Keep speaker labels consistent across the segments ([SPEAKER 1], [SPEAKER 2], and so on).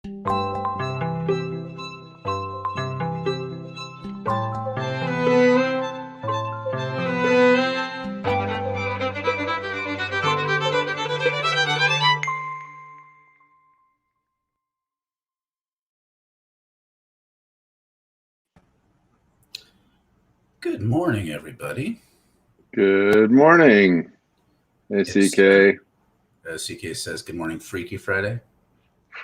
[SPEAKER 1] Good morning, everybody.
[SPEAKER 2] Good morning. Hey, CK.
[SPEAKER 1] CK says, good morning, Freaky Friday.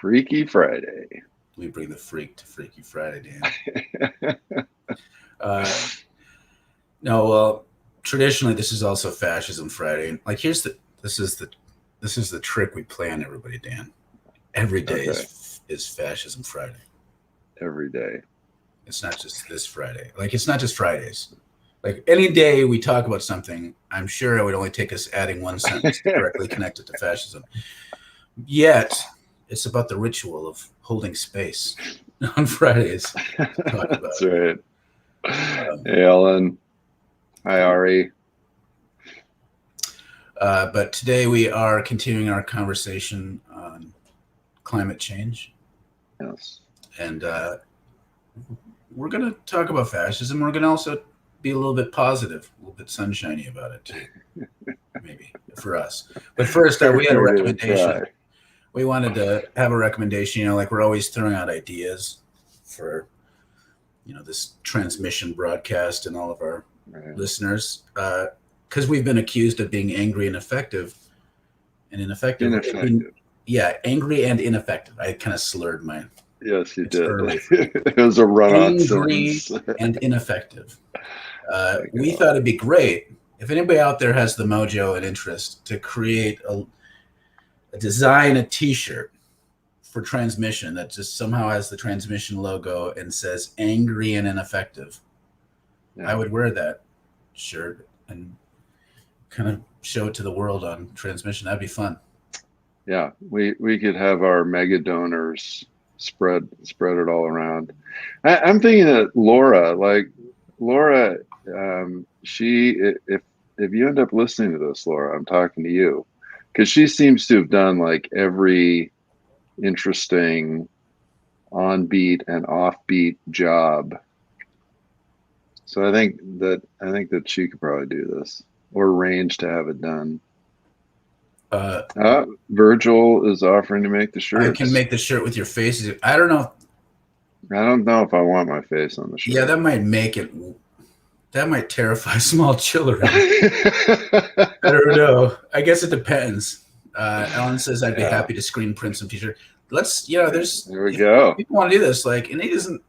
[SPEAKER 2] Freaky Friday.
[SPEAKER 1] We bring the freak to Freaky Friday, Dan. No, well, traditionally this is also Fascism Friday. Like, this is the trick we play on everybody, Dan. Every day is Fascism Friday.
[SPEAKER 2] Every day.
[SPEAKER 1] It's not just this Friday. Like, it's not just Fridays. Like, any day we talk about something, I'm sure it would only take us adding one sentence directly connected to fascism. Yet, it's about the ritual of holding space on Fridays. To talk about
[SPEAKER 2] That's right. Hey, Ellen. Hi, Ari.
[SPEAKER 1] But today we are continuing our conversation on climate change.
[SPEAKER 2] Yes.
[SPEAKER 1] And we're going to talk about fascism. We're going to also be a little bit positive, a little bit sunshiny about it too, maybe for us. But first, we had a recommendation. We wanted to have a recommendation, like we're always throwing out ideas for, this transmission broadcast and all of our listeners, because we've been accused of being angry and ineffective. Angry and ineffective. I kind of slurred my.
[SPEAKER 2] Yes, you did. It was a run-on sentence.
[SPEAKER 1] And ineffective. We thought it'd be great if anybody out there has the mojo and interest to create design a T-shirt for transmission that just somehow has the transmission logo and says angry and ineffective. Yeah. I would wear that shirt and kind of show it to the world on transmission. That'd be fun.
[SPEAKER 2] Yeah, we could have our mega donors spread it all around. I'm thinking that Laura, if you end up listening to this, Laura, I'm talking to you, because she seems to have done like every interesting on-beat and off-beat job. So I think that she could probably do this, or arrange to have it done. Virgil is offering to make the shirt.
[SPEAKER 1] I can make the shirt with your face. I don't know
[SPEAKER 2] if I want my face on the shirt.
[SPEAKER 1] Yeah, that might terrify small children. I don't know. I guess it depends. Ellen says I'd be happy to screen print some t-shirt. Let's, there
[SPEAKER 2] we go.
[SPEAKER 1] People want to do this, and it isn't.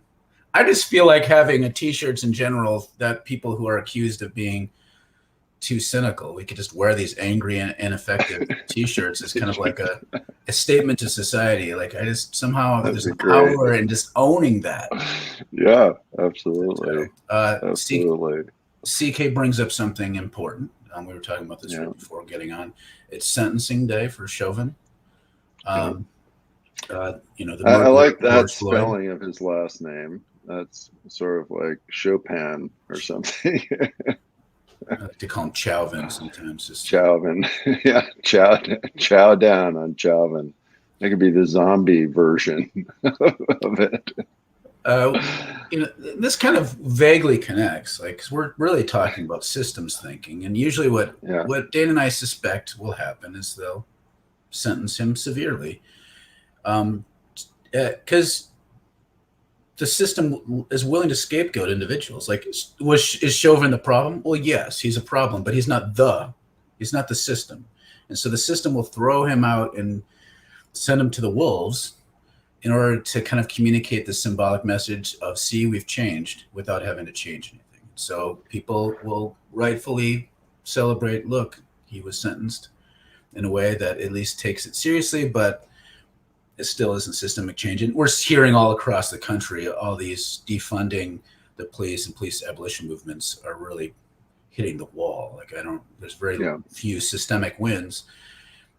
[SPEAKER 1] I just feel like having a t-shirts in general that people who are accused of being too cynical, we could just wear these angry and ineffective t-shirts as kind of like a statement to society. Like, I just somehow there's a power in just owning that.
[SPEAKER 2] Yeah, absolutely.
[SPEAKER 1] Absolutely. CK brings up something important. We were talking about this right before getting on. It's sentencing day for Chauvin.
[SPEAKER 2] I like that spelling of his last name. That's sort of like Chopin or something.
[SPEAKER 1] I like to call him Chauvin sometimes.
[SPEAKER 2] Chauvin. Yeah, chow down on Chauvin. That could be the zombie version of it.
[SPEAKER 1] This kind of vaguely connects, because we're really talking about systems thinking. And usually what Dane and I suspect will happen is they'll sentence him severely. Because the system is willing to scapegoat individuals. Is Chauvin the problem? Well, yes, he's a problem, but he's not the system. And so the system will throw him out and send him to the wolves in order to kind of communicate the symbolic message of, see, we've changed, without having to change anything. So people will rightfully celebrate, look, he was sentenced in a way that at least takes it seriously, but it still isn't systemic change. And we're hearing all across the country, all these defunding the police and police abolition movements are really hitting the wall. There's very few systemic wins.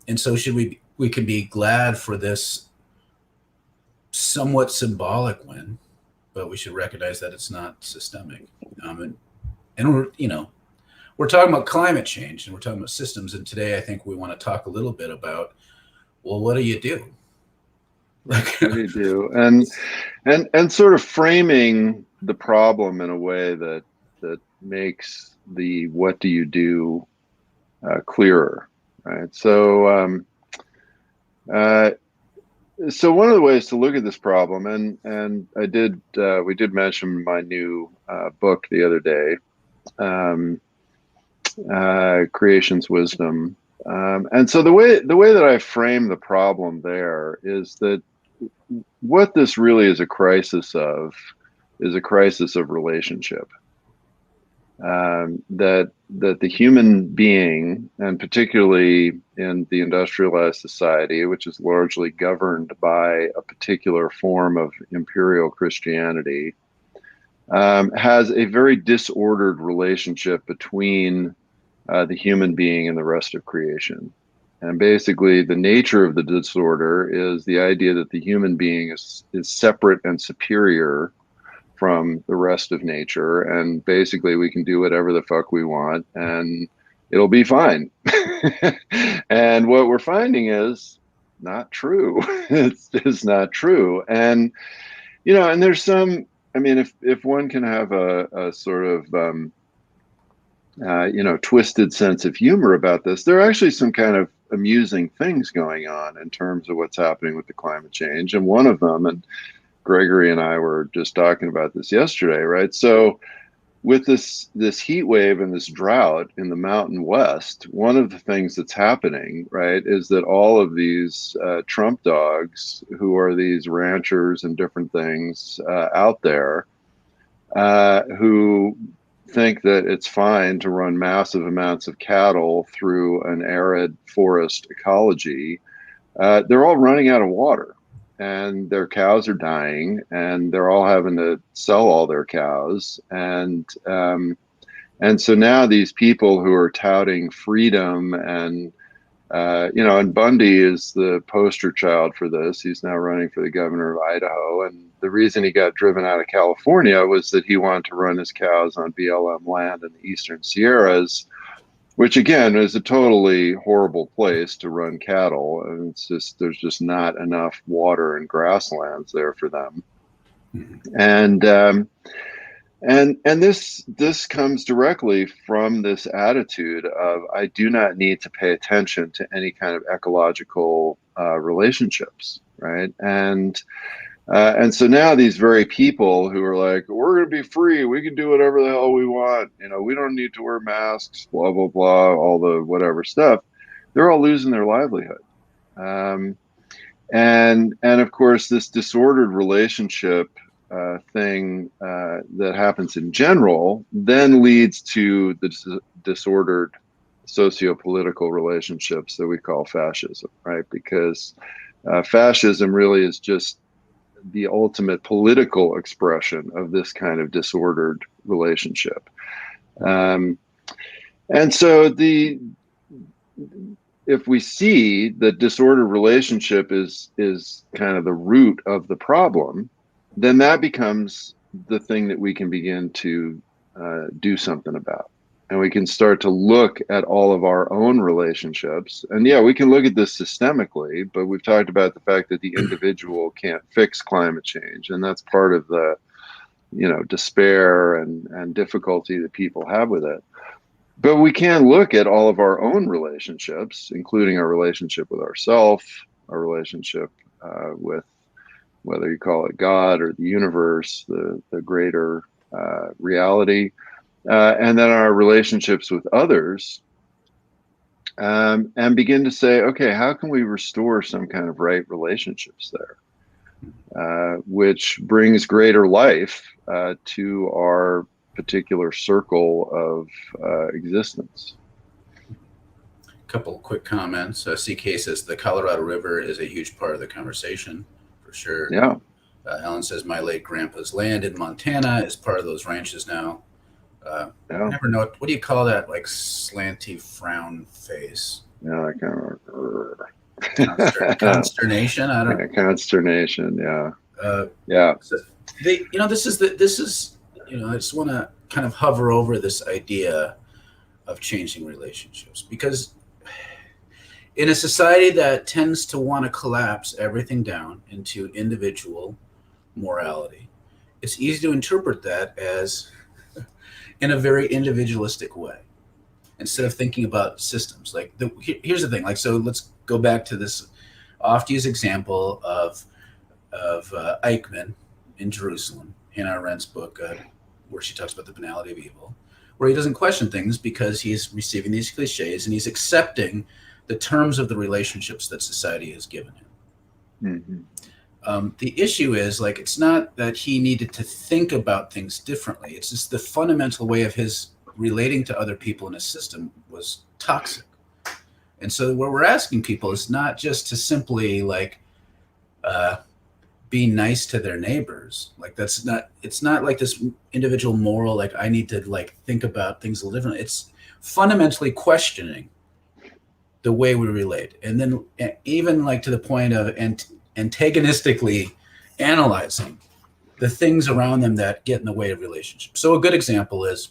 [SPEAKER 1] And so we can be glad for this somewhat symbolic win, but we should recognize that it's not systemic. And we're talking about climate change and we're talking about systems. And today I think we want to talk a little bit about, well, what do you do?
[SPEAKER 2] What do you do? And sort of framing the problem in a way that makes the what do you do clearer, right? Uh, so one of the ways to look at this problem, and we did mention my new book the other day, Creation's Wisdom. And so the way that I frame the problem there is that what this really is a crisis of is a crisis of relationship. That the human being, and particularly in the industrialized society, which is largely governed by a particular form of imperial Christianity, has a very disordered relationship between the human being and the rest of creation. And basically, the nature of the disorder is the idea that the human being is separate and superior from the rest of nature, and basically we can do whatever the fuck we want and it'll be fine. And what we're finding is not true. It's not true. And and there's some, I mean, if one can have a sort of twisted sense of humor about this, there are actually some kind of amusing things going on in terms of what's happening with the climate change. And one of them, and Gregory and I were just talking about this yesterday, right? So with this heat wave and this drought in the Mountain West, one of the things that's happening, right, is that all of these Trump dogs, who are these ranchers and different things out there, who think that it's fine to run massive amounts of cattle through an arid forest ecology, they're all running out of water. And their cows are dying, and they're all having to sell all their cows. And so now these people who are touting freedom and Bundy is the poster child for this. He's now running for the governor of Idaho. And the reason he got driven out of California was that he wanted to run his cows on BLM land in the Eastern Sierras, which again is a totally horrible place to run cattle. And it's just, there's just not enough water and grasslands there for them. And this comes directly from this attitude of, I do not need to pay attention to any kind of ecological relationships, right? And so now these very people who are like, we're going to be free, we can do whatever the hell we want, we don't need to wear masks, blah blah blah, all the whatever stuff, they're all losing their livelihood. And of course, this disordered relationship thing that happens in general then leads to the disordered socio-political relationships that we call fascism, right? Because fascism really is just the ultimate political expression of this kind of disordered relationship. And so if we see that disordered relationship is kind of the root of the problem, then that becomes the thing that we can begin to do something about. And we can start to look at all of our own relationships. And yeah, we can look at this systemically, but we've talked about the fact that the individual can't fix climate change. And that's part of the, despair and difficulty that people have with it. But we can look at all of our own relationships, including our relationship with ourselves, our relationship with, whether you call it God or the universe, the greater reality, and then our relationships with others, and begin to say, okay, how can we restore some kind of right relationships there, which brings greater life to our particular circle of existence.
[SPEAKER 1] A couple quick comments. CK says the Colorado River is a huge part of the conversation, for sure.
[SPEAKER 2] Yeah.
[SPEAKER 1] Alan says my late grandpa's land in Montana is part of those ranches now. I never know, what do you call that, like slanty frown face?
[SPEAKER 2] Yeah, I can't remember.
[SPEAKER 1] Consternation. I don't.
[SPEAKER 2] Consternation. Yeah.
[SPEAKER 1] So this is. I just want to kind of hover over this idea of changing relationships, because In a society that tends to want to collapse everything down into individual morality, it's easy to interpret that as in a very individualistic way instead of thinking about systems. Like here's the thing. Like, so let's go back to this oft-used example of Eichmann in Jerusalem, Hannah Arendt's book, where she talks about the banality of evil, where he doesn't question things because he's receiving these cliches and he's accepting the terms of the relationships that society has given him.
[SPEAKER 2] Mm-hmm.
[SPEAKER 1] The issue is, like, it's not that he needed to think about things differently. It's just the fundamental way of his relating to other people in his system was toxic. And so what we're asking people is not just to simply like be nice to their neighbors. Like it's not like this individual moral, like I need to like think about things a little differently. It's fundamentally questioning the way we relate. And then even like to the point of antagonistically analyzing the things around them that get in the way of relationships. So a good example is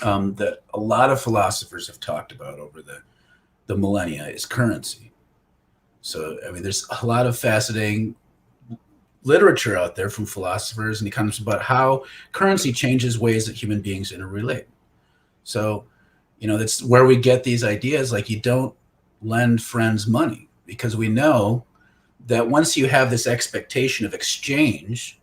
[SPEAKER 1] that a lot of philosophers have talked about over the millennia is currency. So, I mean, there's a lot of fascinating literature out there from philosophers and economists about how currency changes ways that human beings interrelate. So, you know, that's where we get these ideas like you don't lend friends money, because we know that once you have this expectation of exchange,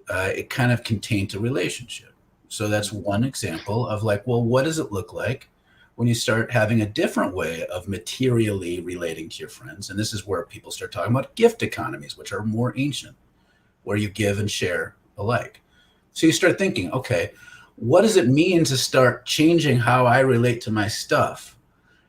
[SPEAKER 1] it kind of can taint a relationship. So that's one example of like, well, what does it look like when you start having a different way of materially relating to your friends? And this is where people start talking about gift economies, which are more ancient, where you give and share alike. So you start thinking, okay, what does it mean to start changing how I relate to my stuff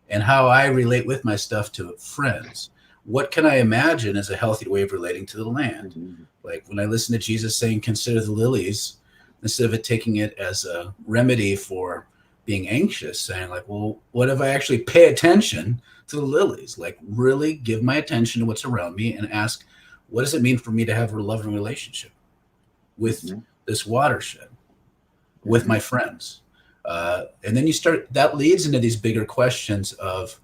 [SPEAKER 1] and how I relate with my stuff to friends? What can I imagine as a healthy way of relating to the land? Mm-hmm. Like when I listen to Jesus saying, consider the lilies, instead of it taking it as a remedy for being anxious, saying like, well, what if I actually pay attention to the lilies? Like really give my attention to what's around me and ask, what does it mean for me to have a loving relationship with mm-hmm. this watershed, with mm-hmm. my friends? And then you start, that leads into these bigger questions of,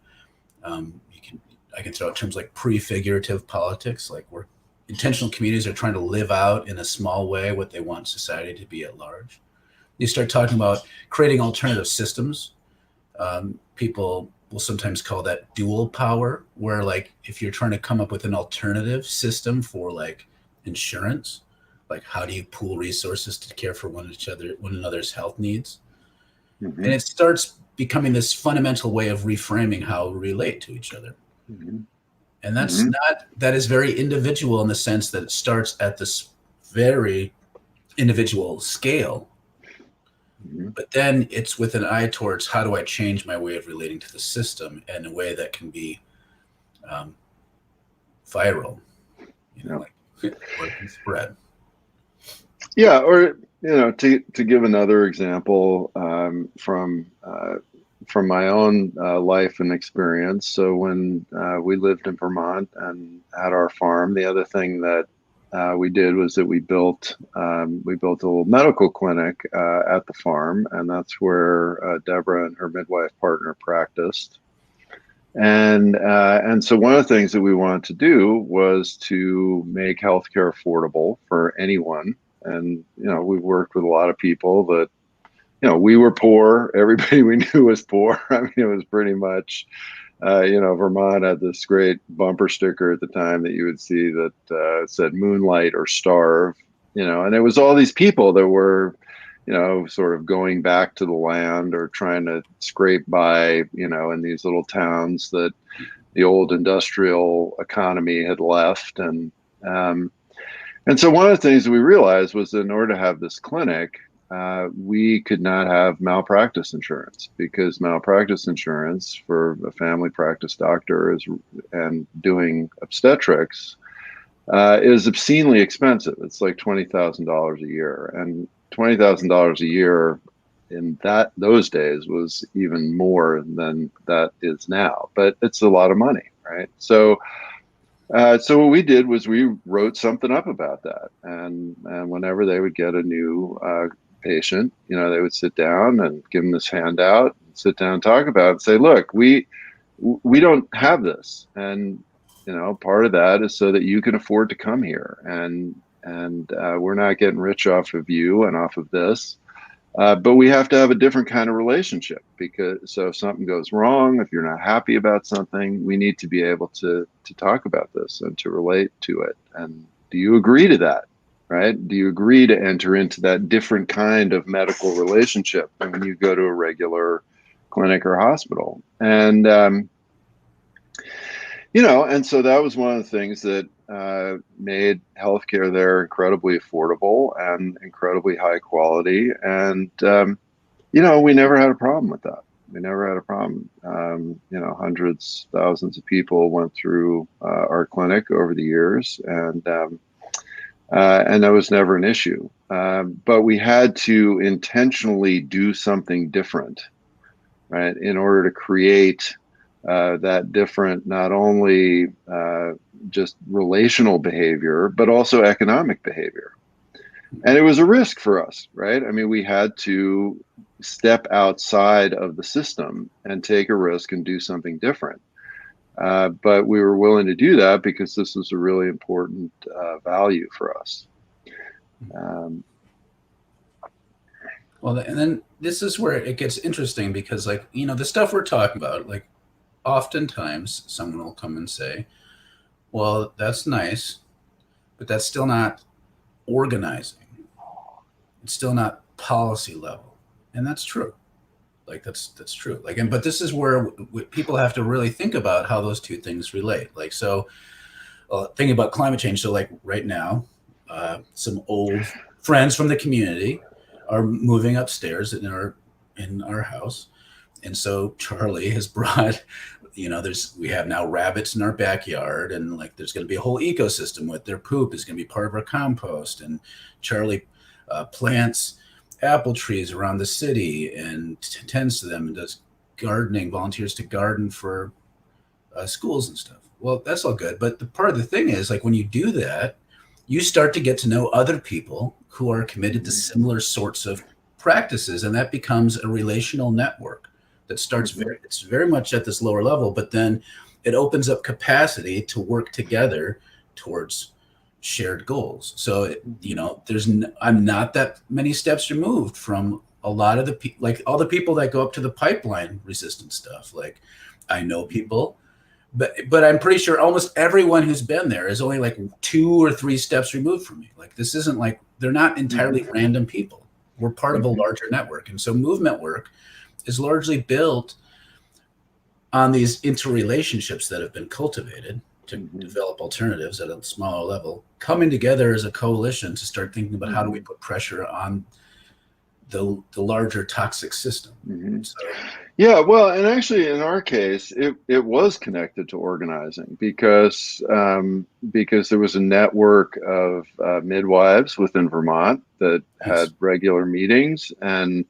[SPEAKER 1] I can throw out terms like prefigurative politics, like where intentional communities are trying to live out in a small way what they want society to be at large. You start talking about creating alternative systems. People will sometimes call that dual power, where like if you're trying to come up with an alternative system for like insurance, like how do you pool resources to care for one another's health needs? Mm-hmm. And it starts becoming this fundamental way of reframing how we relate to each other. Mm-hmm. And that's mm-hmm. that is very individual in the sense that it starts at this very individual scale. Mm-hmm. But then it's with an eye towards how do I change my way of relating to the system in a way that can be viral, you know, like or it can spread.
[SPEAKER 2] Yeah, or you know, to give another example from my own life and experience. So when we lived in Vermont and at our farm, the other thing that we did was that we built a little medical clinic at the farm, and that's where Deborah and her midwife partner practiced. And so one of the things that we wanted to do was to make healthcare affordable for anyone. And you know, we worked with a lot of people that, you know, we were poor. Everybody we knew was poor. I mean, it was pretty much, you know, Vermont had this great bumper sticker at the time that you would see that said moonlight or starve, you know, and it was all these people that were, you know, sort of going back to the land or trying to scrape by, you know, in these little towns that the old industrial economy had left. And so one of the things that we realized was that in order to have this clinic, we could not have malpractice insurance, because malpractice insurance for a family practice doctor and doing obstetrics is obscenely expensive. It's like $20,000 a year, and $20,000 a year in those days was even more than that is now. But it's a lot of money, right? So what we did was we wrote something up about that, and whenever they would get a new patient, you know, they would sit down and give them this handout, sit down and talk about it and say, look, we we don't have this. And, part of that is so that you can afford to come here. And we're not getting rich off of you and off of this. But we have to have a different kind of relationship, because so if something goes wrong, if you're not happy about something, we need to be able to talk about this and to relate to it. And do you agree to that? Right? Do you agree to enter into that different kind of medical relationship than when you go to a regular clinic or hospital? And and so that was one of the things that made healthcare there incredibly affordable and incredibly high quality. And, we never had a problem with that. We never had a problem. Hundreds, thousands of people went through our clinic over the years, and that was never an issue. But we had to intentionally do something different, right, in order to create that different, not only just relational behavior, but also economic behavior. And it was a risk for us, right? I mean, we had to step outside of the system and take a risk and do something different. But we were willing to do that because this was a really important value for us.
[SPEAKER 1] Well, and then this is where it gets interesting, because the stuff we're talking about, oftentimes someone will come and say, well, that's nice, but that's still not organizing. It's still not policy level. And that's true. That's true. But this is where people have to really think about how those two things relate. Thinking about climate change. So right now, some old friends from the community are moving upstairs in our house. And so Charlie has brought, we have now rabbits in our backyard, and there's going to be a whole ecosystem with their poop is going to be part of our compost. And Charlie plants apple trees around the city and tends to them and does gardening, volunteers to garden for schools and stuff. Well, that's all good. But the part of the thing is, when you do that, you start to get to know other people who are committed to similar sorts of practices. And that becomes a relational network that starts it's very much at this lower level, but then it opens up capacity to work together towards shared goals. So, I'm not that many steps removed from a lot of all the people that go up to the pipeline resistant stuff. I know people, but I'm pretty sure almost everyone who's been there is only 2 or 3 steps removed from me. This isn't they're not entirely random people. We're part of a larger network. And so movement work is largely built on these interrelationships that have been cultivated to develop alternatives at a smaller level, coming together as a coalition to start thinking about how do we put pressure on the larger toxic system. So,
[SPEAKER 2] yeah, well, and actually in our case, it was connected to organizing because there was a network of midwives within Vermont that had regular meetings. And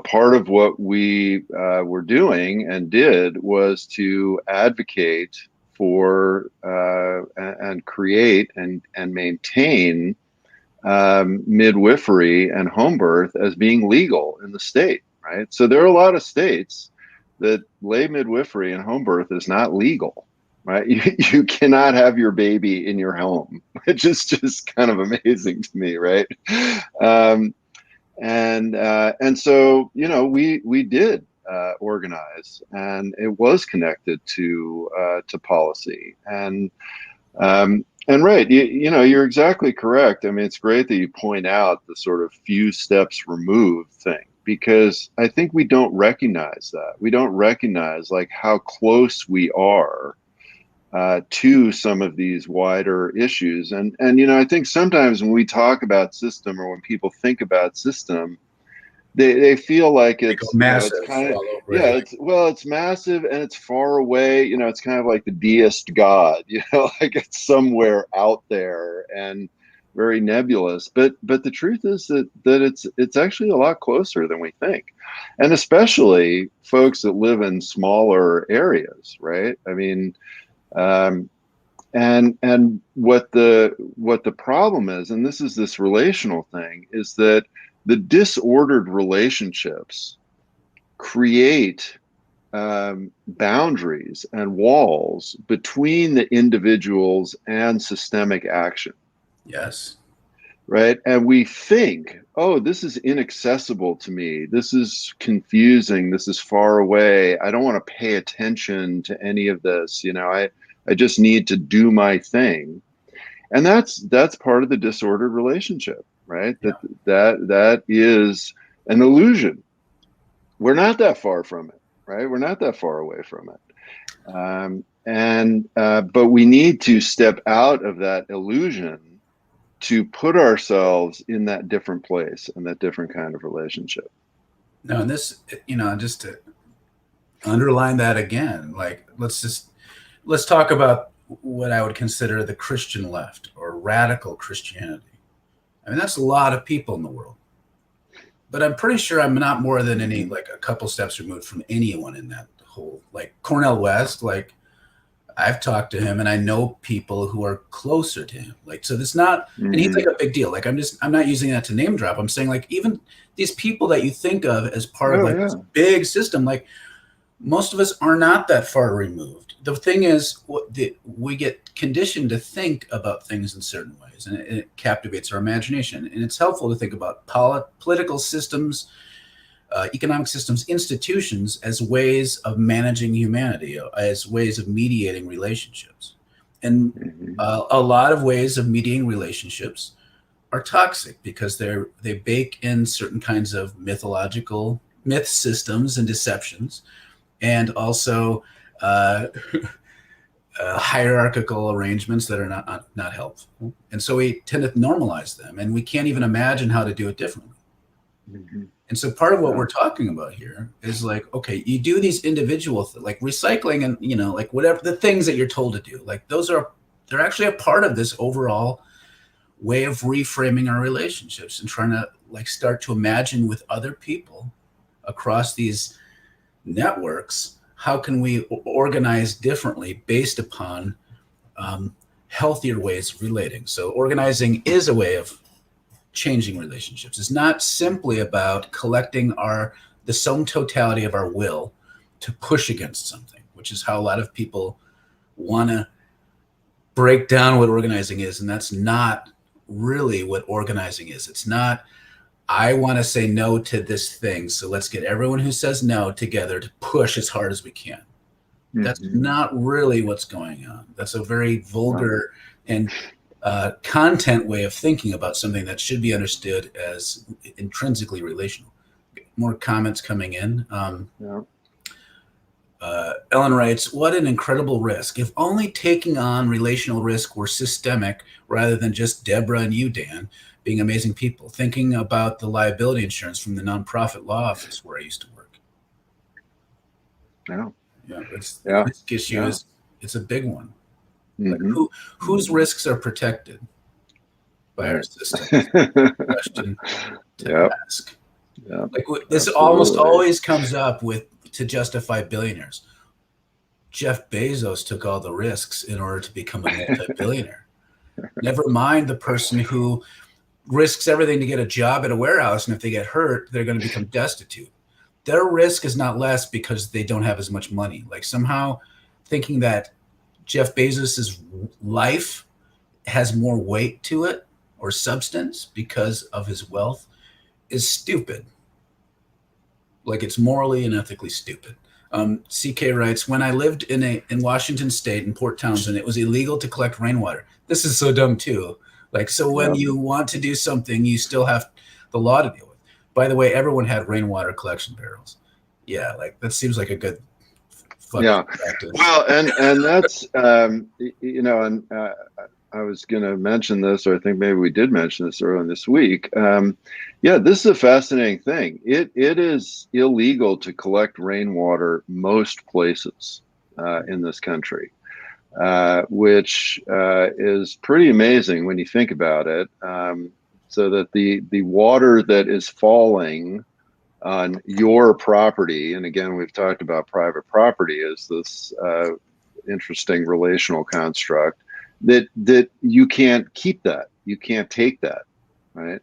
[SPEAKER 2] part of what we were doing and did was to advocate for and create and maintain midwifery and home birth as being legal in the state, right? So there are a lot of states that lay midwifery and home birth is not legal, right? You cannot have your baby in your home, which is just kind of amazing to me, right? And so we did organize, and it was connected to policy. And right, you're exactly correct. I mean, it's great that you point out the sort of few steps removed thing, because I think we don't recognize that. We don't recognize how close we are to some of these wider issues. And I think sometimes when we talk about system, or when people think about system, they feel like it's
[SPEAKER 1] massive.
[SPEAKER 2] It's kind of, it's massive and it's far away. It's kind of like the deist God. It's somewhere out there and very nebulous. But the truth is that it's actually a lot closer than we think, and especially folks that live in smaller areas, right? I mean, and what the problem is, and this is this relational thing, is that the disordered relationships create boundaries and walls between the individuals and systemic action.
[SPEAKER 1] Yes.
[SPEAKER 2] Right. And we think, oh, this is inaccessible to me. This is confusing. This is far away. I don't want to pay attention to any of this. I just need to do my thing. And that's part of the disordered relationship, right?
[SPEAKER 1] Yeah.
[SPEAKER 2] That is an illusion. We're not that far from it, right? We're not that far away from it. But we need to step out of that illusion to put ourselves in that different place and that different kind of relationship.
[SPEAKER 1] No, and this, just to underline that again, like let's talk about what I would consider the Christian left or radical Christianity. I mean, that's a lot of people in the world. But I'm pretty sure I'm not more than like a couple steps removed from anyone in that whole, like Cornel West, like I've talked to him and I know people who are closer to him. Like, so it's not, and he's like a big deal. Like, I'm not using that to name drop. I'm saying like, even these people that you think of as part of this big system, like most of us are not that far removed. The thing is, we get conditioned to think about things in certain ways, and it captivates our imagination. And it's helpful to think about political systems, economic systems, institutions as ways of managing humanity, as ways of mediating relationships. And a lot of ways of mediating relationships are toxic because they bake in certain kinds of myth systems and deceptions, and also hierarchical arrangements that are not helpful. And so we tend to normalize them, and we can't even imagine how to do it differently. And so part of what we're talking about here is like, okay, you do these individual like recycling and, like whatever the things that you're told to do, like they're actually a part of this overall way of reframing our relationships and trying to like start to imagine with other people across these networks, how can we organize differently based upon healthier ways of relating? So organizing is a way of changing relationships. It's not simply about collecting the sum totality of our will to push against something, which is how a lot of people want to break down what organizing is. And that's not really what organizing is. It's not, I want to say no to this thing, so let's get everyone who says no together to push as hard as we can. That's not really what's going on. That's a very vulgar and content way of thinking about something that should be understood as intrinsically relational. More comments coming in. Ellen writes, what an incredible risk. If only taking on relational risk were systemic rather than just Deborah and you, Dan, being amazing people. Thinking about the liability insurance from the nonprofit law office where I used to work. The risk issue it's a big one. Like whose risks are protected by our system? Question to ask. Like this almost always comes up to justify billionaires. Jeff Bezos took all the risks in order to become a multi-billionaire. Never mind the person who risks everything to get a job at a warehouse, and if they get hurt, they're going to become destitute. Their risk is not less because they don't have as much money. Like somehow thinking that Jeff Bezos's life has more weight to it or substance because of his wealth is stupid. Like it's morally and ethically stupid. CK writes, when I lived in Washington State in Port Townsend, it was illegal to collect rainwater. This is so dumb too. Like, so when you want to do something, you still have the law to deal with. By the way, everyone had rainwater collection barrels. Yeah, like that seems like a good practice.
[SPEAKER 2] Well, and that's I was going to mention this, or I think maybe we did mention this earlier this week. This is a fascinating thing. It is illegal to collect rainwater most places in this country, which is pretty amazing when you think about it. So that the water that is falling on your property, and again, we've talked about private property as this interesting relational construct, that you can't keep that, you can't take that, right?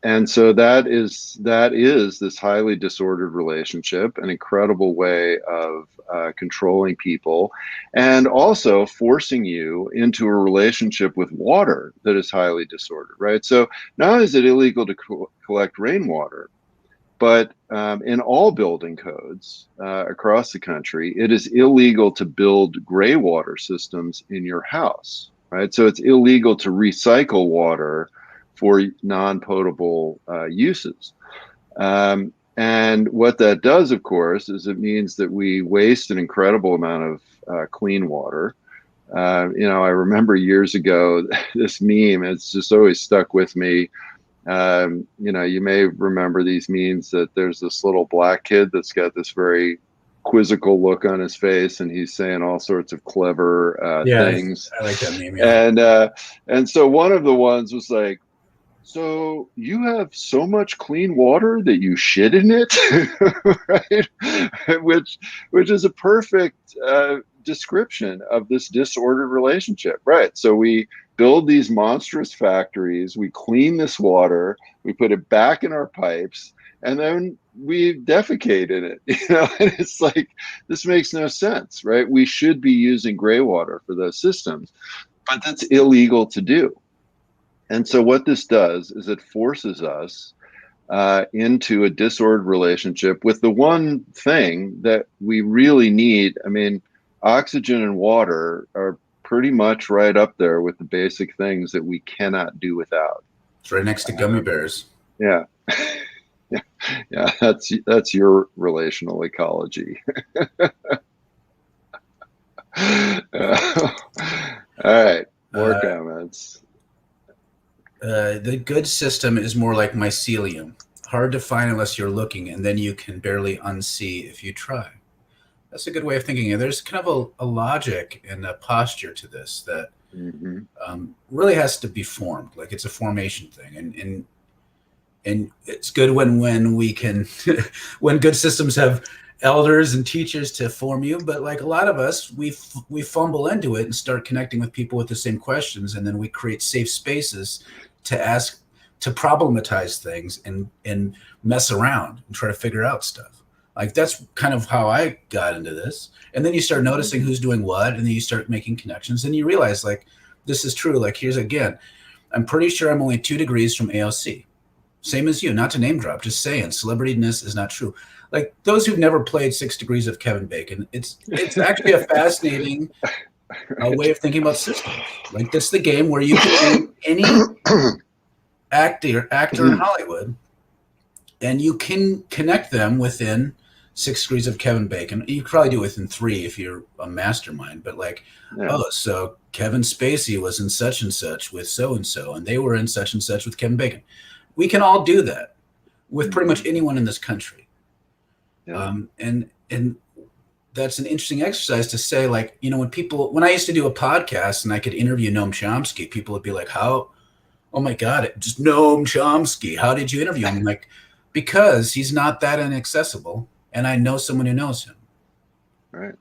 [SPEAKER 2] and so that is this highly disordered relationship, an incredible way of controlling people, and also forcing you into a relationship with water that is highly disordered, right? So not only is it illegal to collect rainwater, but in all building codes across the country, it is illegal to build gray water systems in your house, right? So it's illegal to recycle water for non-potable uses. And what that does, of course, is it means that we waste an incredible amount of clean water. I remember years ago, this meme, it's just always stuck with me. You may remember these memes that there's this little black kid that's got this very quizzical look on his face, and he's saying all sorts of clever
[SPEAKER 1] Yeah,
[SPEAKER 2] things.
[SPEAKER 1] I like that meme.
[SPEAKER 2] And so one of the ones was like, "So you have so much clean water that you shit in it," right? Which is a perfect description of this disordered relationship, right? So we build these monstrous factories, we clean this water, we put it back in our pipes, and then we defecate in it. And it's like, this makes no sense, right? We should be using gray water for those systems, but that's illegal to do. And so what this does is it forces us into a disordered relationship with the one thing that we really need. I mean, oxygen and water are pretty much right up there with the basic things that we cannot do without.
[SPEAKER 1] It's right next to gummy bears.
[SPEAKER 2] Yeah. Yeah, yeah, that's your relational ecology. All right, more comments.
[SPEAKER 1] The good system is more like mycelium, hard to find unless you're looking, and then you can barely unsee if you try. That's a good way of thinking. There's kind of a logic and a posture to this that really has to be formed. Like it's a formation thing, and it's good when we can when good systems have elders and teachers to form you. But like a lot of us, we fumble into it and start connecting with people with the same questions, and then we create safe spaces to ask, to problematize things and mess around and try to figure out stuff. Like that's kind of how I got into this. And then you start noticing who's doing what, and then you start making connections, and you realize like this is true. Like here's again, I'm pretty sure I'm only 2 degrees from AOC. Same as you, not to name drop, just saying celebrityness is not true. Like those who've never played 6 Degrees of Kevin Bacon, it's actually a fascinating way of thinking about systems. Like that's the game where you can name any actor in Hollywood, and you can connect them within 6 Degrees of Kevin Bacon. You could probably do it within 3 if you're a mastermind, but like, so Kevin Spacey was in such and such with so and so, and they were in such and such with Kevin Bacon. We can all do that with pretty much anyone in this country. Yeah. And that's an interesting exercise to say, like, when I used to do a podcast and I could interview Noam Chomsky, people would be like, how, oh my God, just Noam Chomsky. How did you interview him? I'm like, because he's not that inaccessible. And I know someone who knows him. Right.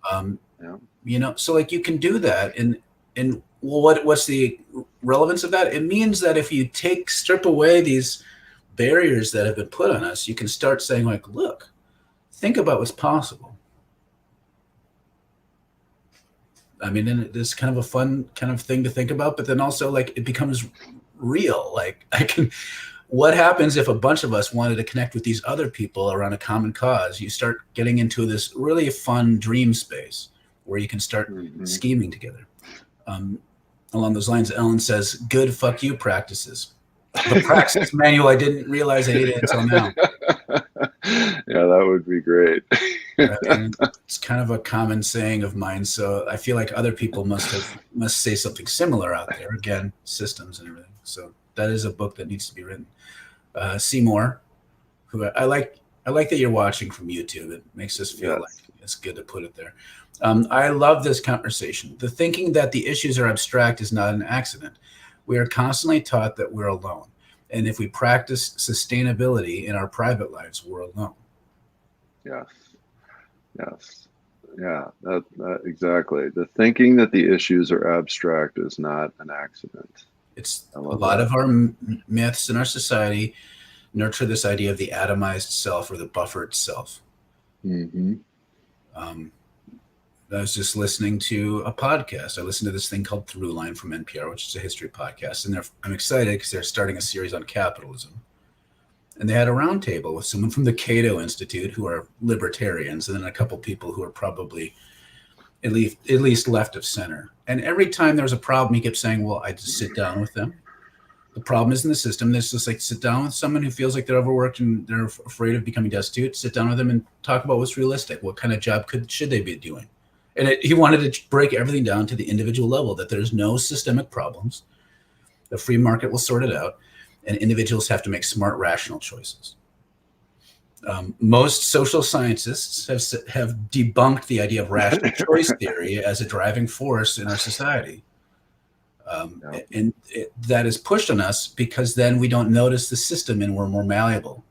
[SPEAKER 1] So like you can do that. And what's the relevance of that? It means that if you strip away these barriers that have been put on us, you can start saying like, look, think about what's possible. I mean, and it's kind of a fun kind of thing to think about, but then also like it becomes real. Like what happens if a bunch of us wanted to connect with these other people around a common cause? You start getting into this really fun dream space where you can start scheming together. Along those lines, Ellen says, good fuck you practices. The praxis manual, I didn't realize I needed it until now.
[SPEAKER 2] Yeah, that would be great.
[SPEAKER 1] And it's kind of a common saying of mine, so I feel like other people must say something similar out there. Again, systems and everything. So that is a book that needs to be written. Seymour, who I like that you're watching from YouTube. It makes us feel like it's good to put it there. I love this conversation. The thinking that the issues are abstract is not an accident. We are constantly taught that we're alone. And if we practice sustainability in our private lives, we're alone.
[SPEAKER 2] Yes. Yeah, that exactly. The thinking that the issues are abstract is not an accident.
[SPEAKER 1] It's a lot of our myths in our society nurture this idea of the atomized self or the buffered self.
[SPEAKER 2] Mm-hmm.
[SPEAKER 1] I was just listening to a podcast. I listened to this thing called Throughline from NPR, which is a history podcast. And I'm excited because they're starting a series on capitalism. And they had a roundtable with someone from the Cato Institute who are libertarians, and then a couple people who are probably at least left of center. And every time there was a problem, he kept saying, well, I just sit down with them. The problem is in the system. There's just like sit down with someone who feels like they're overworked and they're afraid of becoming destitute. Sit down with them and talk about what's realistic. What kind of job should they be doing? And he wanted to break everything down to the individual level, that there's no systemic problems. The free market will sort it out, and individuals have to make smart, rational choices. Most social scientists have debunked the idea of rational choice theory as a driving force in our society. And that is pushed on us because then we don't notice the system and we're more malleable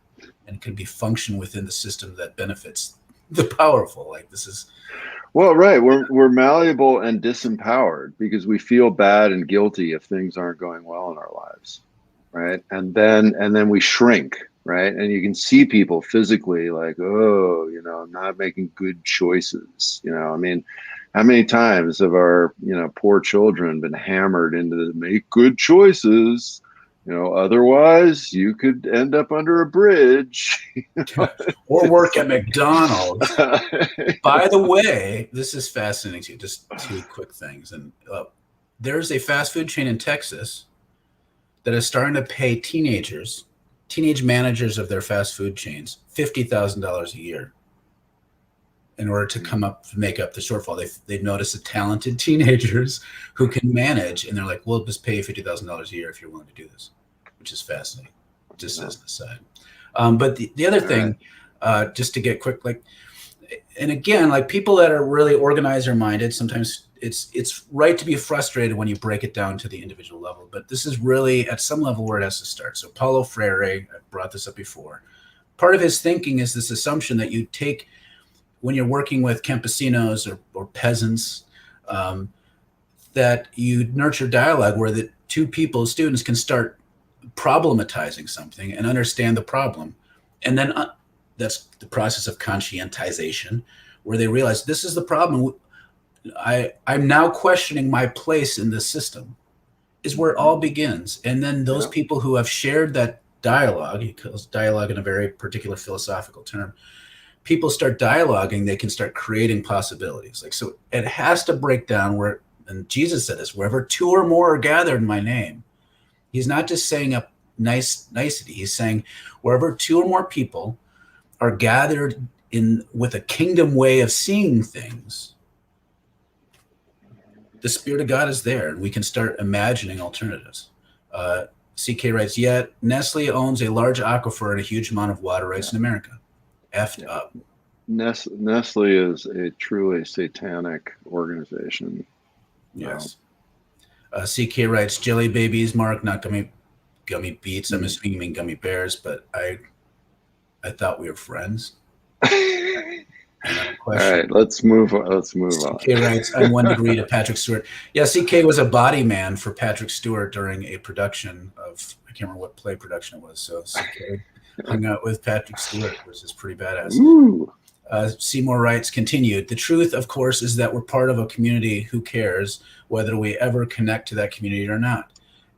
[SPEAKER 1] and can be function within the system that benefits the powerful. Like this is...
[SPEAKER 2] Well, right. We're malleable and disempowered because we feel bad and guilty if things aren't going well in our lives. Right. And then we shrink. Right. And you can see people physically like, oh, I'm not making good choices. I mean, how many times have our, poor children been hammered into the make good choices? Otherwise you could end up under a bridge.
[SPEAKER 1] Or work at McDonald's. By the way, this is fascinating too. Just two quick things. And there's a fast food chain in Texas that is starting to pay teenage managers of their fast food chains $50,000 a year in order to make up the shortfall. They've noticed the talented teenagers who can manage, and they're like, we'll just pay you $50,000 a year if you're willing to do this, which is fascinating, just as an aside. But the other thing, just to get quick, and again, like people that are really organizer-minded, sometimes it's right to be frustrated when you break it down to the individual level. But this is really at some level where it has to start. So Paulo Freire, I brought this up before. Part of his thinking is this assumption that you take when you're working with campesinos or peasants, that you nurture dialogue where the two people, students, can start problematizing something and understand the problem. And then that's the process of conscientization, where they realize this is the problem. I'm now questioning my place in this system, is where it all begins. And then those people who have shared that dialogue, he calls dialogue in a very particular philosophical term, people start dialoguing, they can start creating possibilities. So it has to break down where, and Jesus said this, wherever two or more are gathered in my name. He's not just saying a nicety. He's saying wherever two or more people are gathered in with a kingdom way of seeing things, the Spirit of God is there, and we can start imagining alternatives. CK writes, yet Nestle owns a large aquifer and a huge amount of water rights in America. Effed up.
[SPEAKER 2] Nestle is a truly satanic organization.
[SPEAKER 1] Yes. CK writes, jelly babies, Mark, not gummy beats. I'm assuming you mean gummy bears, but I thought we were friends.
[SPEAKER 2] All right, let's move on.
[SPEAKER 1] CK writes, I'm 1 degree to Patrick Stewart. Yeah, CK was a body man for Patrick Stewart during a production of, I can't remember what play production it was. So CK hung out with Patrick Stewart, which is pretty badass. Seymour writes, continued, the truth, of course, is that we're part of a community who cares whether we ever connect to that community or not.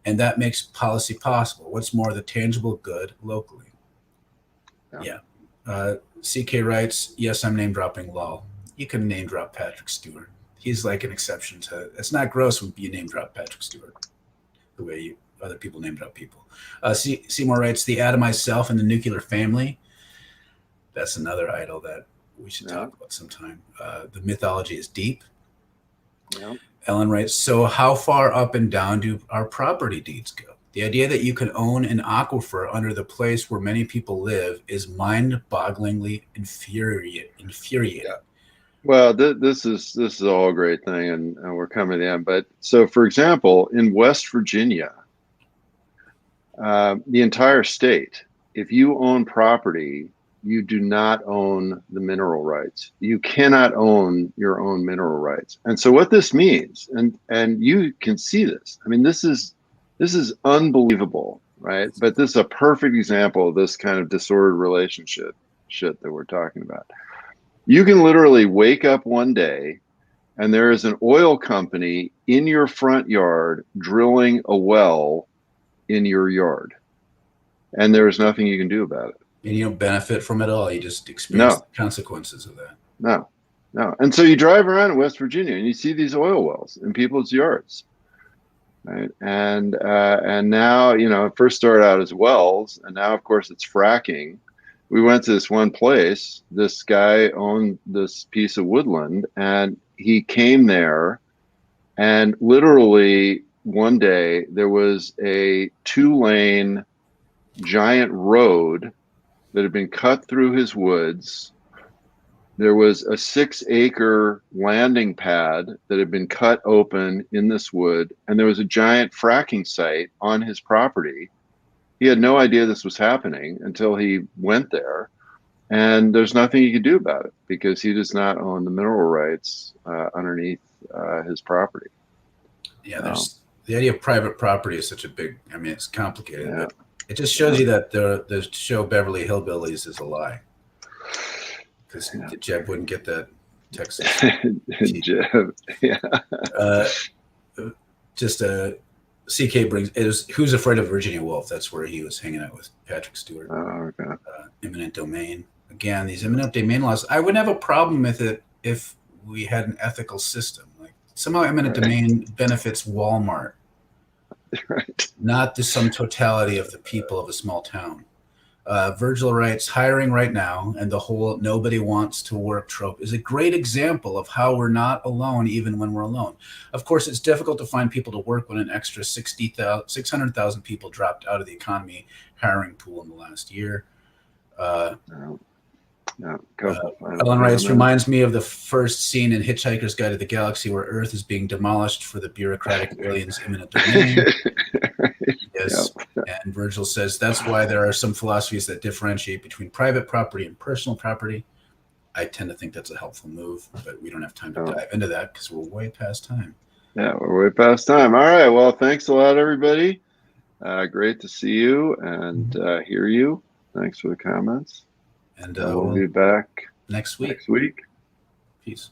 [SPEAKER 1] And that makes policy possible. What's more, the tangible good locally. Yeah. CK writes, yes, I'm name dropping lol. You can name drop Patrick Stewart. He's like an exception to, it's not gross when you name drop Patrick Stewart the way other people name drop people. Seymour writes, the atomized self and the nuclear family. That's another idol that we should talk about sometime. The mythology is deep.
[SPEAKER 2] Yeah.
[SPEAKER 1] Ellen writes, so how far up and down do our property deeds go? The idea that you can own an aquifer under the place where many people live is mind-bogglingly infuriating.
[SPEAKER 2] Yeah. Well, this is all a great thing, and we're coming to the end. But so, for example, in West Virginia, the entire state, if you own property, you do not own the mineral rights. You cannot own your own mineral rights. And so what this means, and you can see this, I mean, this is unbelievable. right? But this is a perfect example of this kind of disordered relationship shit that we're talking about. You can literally wake up one day and there is an oil company in your front yard drilling a well in your yard, and there is nothing you can do about it.
[SPEAKER 1] And you don't benefit from it all. You just experience the consequences of that.
[SPEAKER 2] No. And so you drive around in West Virginia and you see these oil wells in people's yards, right? And now, it first started out as wells, and now, of course, it's fracking. We went to this one place. This guy owned this piece of woodland, and he came there, and literally one day there was a 2-lane giant road that had been cut through his woods. There was a 6-acre landing pad that had been cut open in this wood, and there was a giant fracking site on his property. He had no idea this was happening until he went there, and there's nothing he could do about it because he does not own the mineral rights underneath his property.
[SPEAKER 1] Yeah, there's the idea of private property is such a big. I mean, it's complicated.
[SPEAKER 2] Yeah.
[SPEAKER 1] But it just shows you that the show Beverly Hillbillies is a lie. Because Jeb wouldn't get that Texas.
[SPEAKER 2] Jeb, yeah.
[SPEAKER 1] Just CK brings it was Who's Afraid of Virginia Woolf? That's where he was hanging out with Patrick Stewart.
[SPEAKER 2] Oh, okay.
[SPEAKER 1] Eminent domain. Again, these eminent domain laws. I wouldn't have a problem with it if we had an ethical system. Like somehow eminent domain benefits Walmart,
[SPEAKER 2] right?
[SPEAKER 1] Not the sum totality of the people of a small town. Virgil writes, hiring right now and the whole nobody wants to work trope is a great example of how we're not alone even when we're alone. Of course, it's difficult to find people to work when an extra 600,000 people dropped out of the economy hiring pool in the last year. Ellen writes, reminds me of the first scene in Hitchhiker's Guide to the Galaxy where Earth is being demolished for the bureaucratic aliens' imminent domain. Yes. Yep. And Virgil says that's why there are some philosophies that differentiate between private property and personal property. I tend to think that's a helpful move, but we don't have time to dive into that because we're way past time.
[SPEAKER 2] Yeah, we're way past time. All right. Well, thanks a lot, everybody. Great to see you and hear you. Thanks for the comments.
[SPEAKER 1] And
[SPEAKER 2] we'll be back
[SPEAKER 1] next week.
[SPEAKER 2] Peace.